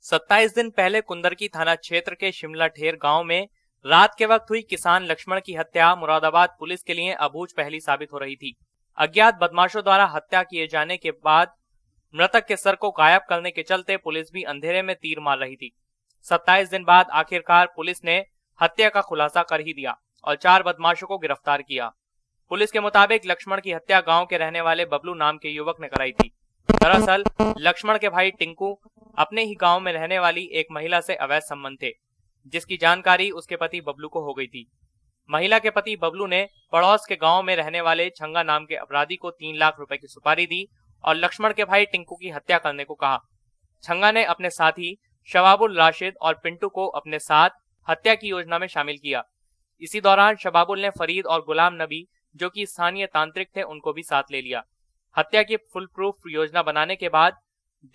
27 दिन पहले कुंदरकी थाना क्षेत्र के शिमला ठेर गांव में रात के वक्त हुई किसान लक्ष्मण की हत्या मुरादाबाद पुलिस के लिए अबूझ पहेली साबित हो रही थी। अज्ञात बदमाशों द्वारा हत्या किए जाने के बाद मृतक के सर को गायब करने के चलते पुलिस भी अंधेरे में तीर मार रही थी। 27 दिन बाद आखिरकार पुलिस ने हत्या का खुलासा कर ही दिया और 4 बदमाशों को गिरफ्तार किया। पुलिस के मुताबिक लक्ष्मण की हत्या गांव के रहने वाले बबलू नाम के युवक ने कराई थी। दरअसल लक्ष्मण के भाई टिंकू अपने ही गांव में रहने वाली एक महिला से अवैध संबंध थे, जिसकी जानकारी उसके पति बबलू को हो गई थी। महिला के पति बबलू ने पड़ोस के गांव में रहने वाले छंगा नाम के अपराधी को 3 लाख रुपए की सुपारी दी और लक्ष्मण के भाई टिंकू की हत्या करने को कहा। छंगा ने अपने साथी शबाबुल राशिद और पिंटू को अपने साथ हत्या की योजना में शामिल किया। इसी दौरान शबाबुल ने फरीद और गुलाम नबी, जो कि स्थानीय तांत्रिक थे, उनको भी साथ ले लिया। हत्या की फुल प्रूफ योजना बनाने के बाद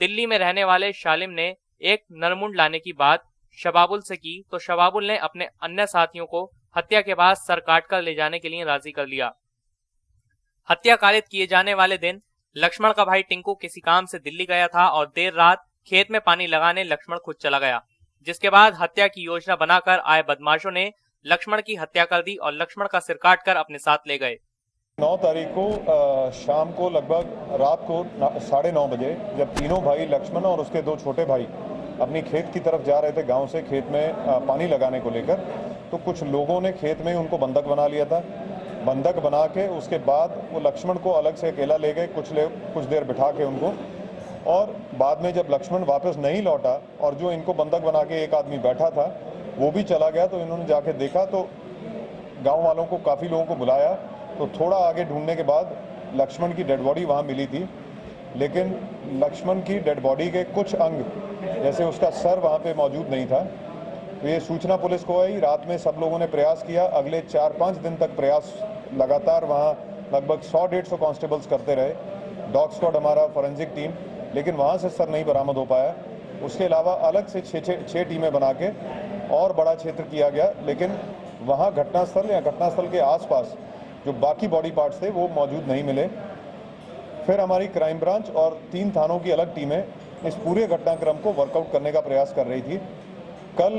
दिल्ली में रहने वाले शालिम ने एक नरमुंड लाने की बात शबाबुल से की तो शबाबुल ने अपने अन्य साथियों को हत्या के बाद सर काटकर ले जाने के लिए राजी कर लिया। हत्या कारित किए जाने वाले दिन लक्ष्मण का भाई टिंकू किसी काम से दिल्ली गया था और देर रात खेत में पानी लगाने लक्ष्मण खुद चला गया, जिसके बाद हत्या की योजना बनाकर आए बदमाशों ने लक्ष्मण की हत्या कर दी और लक्ष्मण का सिर काटकर अपने साथ ले गए। 9 तारीख को शाम को लगभग रात को 9:30 बजे जब तीनों भाई लक्ष्मण और उसके 2 छोटे भाई अपनी खेत की तरफ जा रहे थे, गांव से खेत में पानी लगाने को लेकर, तो कुछ लोगों ने खेत में उनको बंधक बना लिया था। बंधक बना के उसके बाद वो लक्ष्मण को अलग से अकेला ले गए, कुछ देर बिठा के उनको, और बाद में जब लक्ष्मण वापस नहीं लौटा और जो इनको बंधक बना के एक आदमी बैठा था वो भी चला गया, तो इन्होंने जाके देखा तो गाँव वालों को, काफ़ी लोगों को बुलाया, तो थोड़ा आगे ढूंढने के बाद लक्ष्मण की डेड बॉडी वहाँ मिली थी। लेकिन लक्ष्मण की डेड बॉडी के कुछ अंग, जैसे उसका सर, वहाँ पे मौजूद नहीं था। तो ये सूचना पुलिस को आई। रात में सब लोगों ने प्रयास किया। अगले 4-5 दिन तक प्रयास लगातार वहाँ लगभग 100-150 कांस्टेबल्स करते रहे, डॉग स्क्वाड हमारा, फॉरेंसिक टीम, लेकिन वहाँ से सर नहीं बरामद हो पाया। उसके अलावा अलग से 6 टीमें बना के और बड़ा क्षेत्र किया गया, लेकिन वहाँ घटनास्थल या घटनास्थल के आसपास जो बाकी बॉडी पार्ट्स थे वो मौजूद नहीं मिले। फिर हमारी क्राइम ब्रांच और 3 थानों की अलग टीमें इस पूरे घटनाक्रम को वर्कआउट करने का प्रयास कर रही थी। कल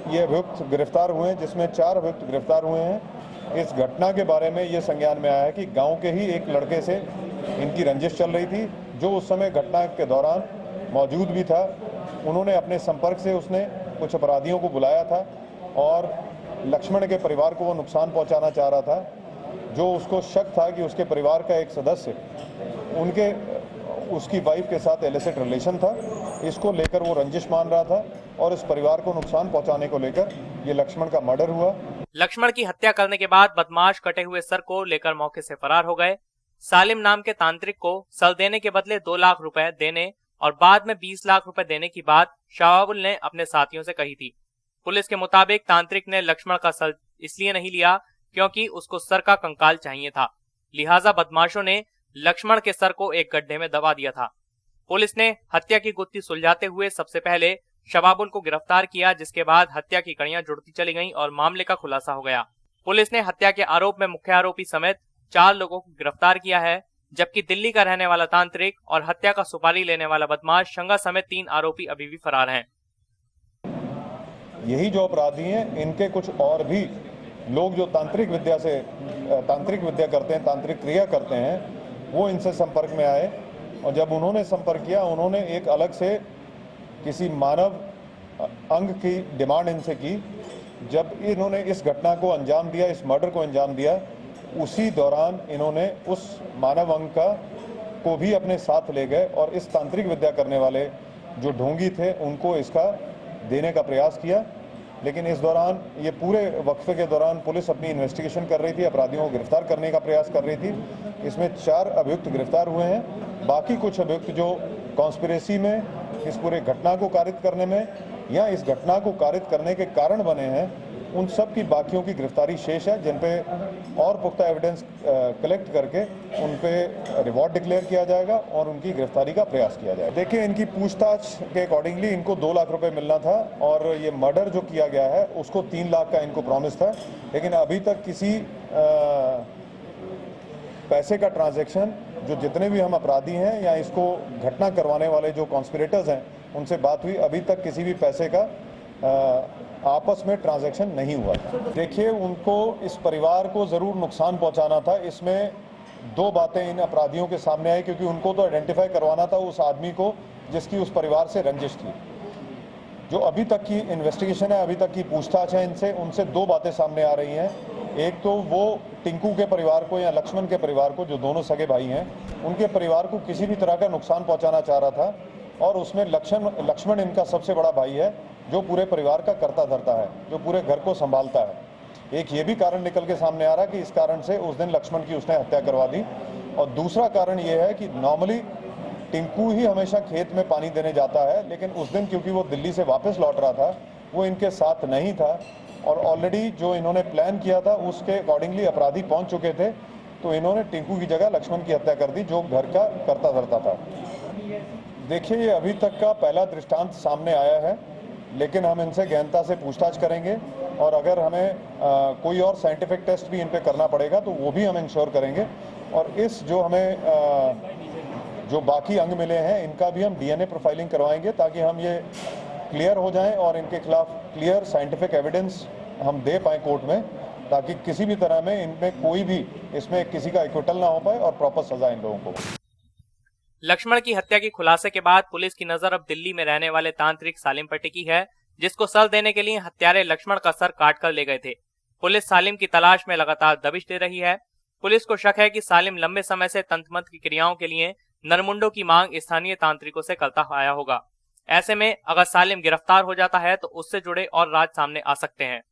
ये अभियुक्त गिरफ्तार हुए हैं, जिसमें 4 अभियुक्त गिरफ्तार हुए हैं। इस घटना के बारे में ये संज्ञान में आया है कि गांव के ही एक लड़के से इनकी रंजिश चल रही थी, जो उस समय घटना के दौरान मौजूद भी था। उन्होंने अपने संपर्क से उसने कुछ अपराधियों को बुलाया था और लक्ष्मण के परिवार को वो नुकसान पहुंचाना चाह रहा था। जो उसको शक था कि उसके परिवार का एक सदस्य उसकी वाइफ के साथ इलिसिट रिलेशन था, इसको लेकर वो रंजिश मान रहा था और इस परिवार को नुकसान पहुंचाने को लेकर ये लक्ष्मण का मर्डर हुआ। लक्ष्मण की हत्या करने के बाद बदमाश कटे हुए सर को लेकर मौके से फरार हो गए। सालिम नाम के तांत्रिक को सर देने के बदले 2 लाख रुपए देने और बाद में 20 लाख रुपए देने की बात शबाबुल ने अपने साथियों से कही थी। पुलिस के मुताबिक तांत्रिक ने लक्ष्मण का सर इसलिए नहीं लिया क्योंकि उसको सर का कंकाल चाहिए था, लिहाजा बदमाशों ने लक्ष्मण के सर को एक गड्ढे में दबा दिया था। पुलिस ने हत्या की गुत्थी सुलझाते हुए सबसे पहले शबाबुल को गिरफ्तार किया, जिसके बाद हत्या की कड़ियां जुड़ती चली गईं और मामले का खुलासा हो गया। पुलिस ने हत्या के आरोप में मुख्य आरोपी समेत 4 लोगों को गिरफ्तार किया है, जबकि दिल्ली का रहने वाला तांत्रिक और हत्या का सुपारी लेने वाला बदमाश शंगा समेत 3 आरोपी अभी भी फरार हैं। यही जो अपराधी हैं, इनके कुछ और भी लोग जो तांत्रिक विद्या करते हैं, तांत्रिक क्रिया करते हैं, वो इनसे संपर्क में आए और जब उन्होंने संपर्क किया, उन्होंने एक अलग से किसी मानव अंग की डिमांड इनसे की। जब इन्होंने इस घटना को अंजाम दिया, इस मर्डर को अंजाम दिया, उसी दौरान इन्होंने उस मानव अंग को भी अपने साथ ले गए और इस तांत्रिक विद्या करने वाले जो ढोंगी थे उनको इसका देने का प्रयास किया। लेकिन इस दौरान, ये पूरे वक्फे के दौरान पुलिस अपनी इन्वेस्टिगेशन कर रही थी, अपराधियों को गिरफ्तार करने का प्रयास कर रही थी। इसमें 4 अभियुक्त गिरफ्तार हुए हैं। बाकी कुछ अभियुक्त जो कॉन्स्पिरेसी में, इस पूरे घटना को कारित करने में या इस घटना को कारित करने के कारण बने हैं, उन सब की बाकियों की गिरफ्तारी शेष है, जिन पे और पुख्ता एविडेंस कलेक्ट करके उन पे रिवॉर्ड डिक्लेयर किया जाएगा और उनकी गिरफ्तारी का प्रयास किया जाएगा। देखिए, इनकी पूछताछ के अकॉर्डिंगली इनको 2 लाख रुपए मिलना था और ये मर्डर जो किया गया है उसको 3 लाख का इनको प्रॉमिस था, लेकिन अभी तक किसी पैसे का ट्रांजैक्शन, जो जितने भी हम अपराधी हैं या इसको घटना करवाने वाले जो कॉन्स्पिरेटर्स हैं, उनसे बात हुई, अभी तक किसी भी पैसे का आपस में ट्रांजैक्शन नहीं हुआ। देखिए, उनको इस परिवार को ज़रूर नुकसान पहुंचाना था। इसमें दो बातें इन अपराधियों के सामने आई, क्योंकि उनको तो आइडेंटिफाई करवाना था उस आदमी को जिसकी उस परिवार से रंजिश थी। जो अभी तक की इन्वेस्टिगेशन है, अभी तक की पूछताछ है इनसे, उनसे दो बातें सामने आ रही हैं। एक तो वो टिंकू के परिवार को या लक्ष्मण के परिवार को, जो दोनों सगे भाई हैं, उनके परिवार को किसी भी तरह का नुकसान पहुंचाना चाह रहा था, और उसमें लक्ष्मण इनका सबसे बड़ा भाई है, जो पूरे परिवार का कर्ता धर्ता है, जो पूरे घर को संभालता है। एक ये भी कारण निकल के सामने आ रहा कि इस कारण से उस दिन लक्ष्मण की उसने हत्या करवा दी। और दूसरा कारण ये है कि नॉर्मली टिंकू ही हमेशा खेत में पानी देने जाता है, लेकिन उस दिन क्योंकि वो दिल्ली से वापस लौट रहा था, वो इनके साथ नहीं था, और ऑलरेडी जो इन्होंने प्लान किया था उसके अकॉर्डिंगली अपराधी पहुंच चुके थे, तो इन्होंने टिंकू की जगह लक्ष्मण की हत्या कर दी, जो घर का कर्ता धर्ता था। देखिए, ये अभी तक का पहला दृष्टांत सामने आया है, लेकिन हम इनसे गहनता से पूछताछ करेंगे, और अगर हमें कोई और साइंटिफिक टेस्ट भी इन पे करना पड़ेगा तो वो भी हम इंश्योर करेंगे। और इस जो हमें जो बाकी अंग मिले हैं, इनका भी हम डीएनए प्रोफाइलिंग करवाएंगे, ताकि हम ये क्लियर हो जाएं और इनके खिलाफ क्लियर साइंटिफिक एविडेंस हम दे पाएँ कोर्ट में, ताकि किसी भी तरह में इनमें कोई भी इसमें किसी का एक्विटल ना हो पाए और प्रॉपर सजा इन लोगों को। लक्ष्मण की हत्या के खुलासे के बाद पुलिस की नजर अब दिल्ली में रहने वाले तांत्रिक सालिम पर टिकी है, जिसको सर देने के लिए हत्यारे लक्ष्मण का सर काट कर ले गए थे। पुलिस सालिम की तलाश में लगातार दबिश दे रही है। पुलिस को शक है कि सालिम लंबे समय से तंत्र मंत्र की क्रियाओं के लिए नरमुंडों की मांग स्थानीय तांत्रिकों से करता आया होगा। ऐसे में अगर सालिम गिरफ्तार हो जाता है तो उससे जुड़े और राज सामने आ सकते हैं।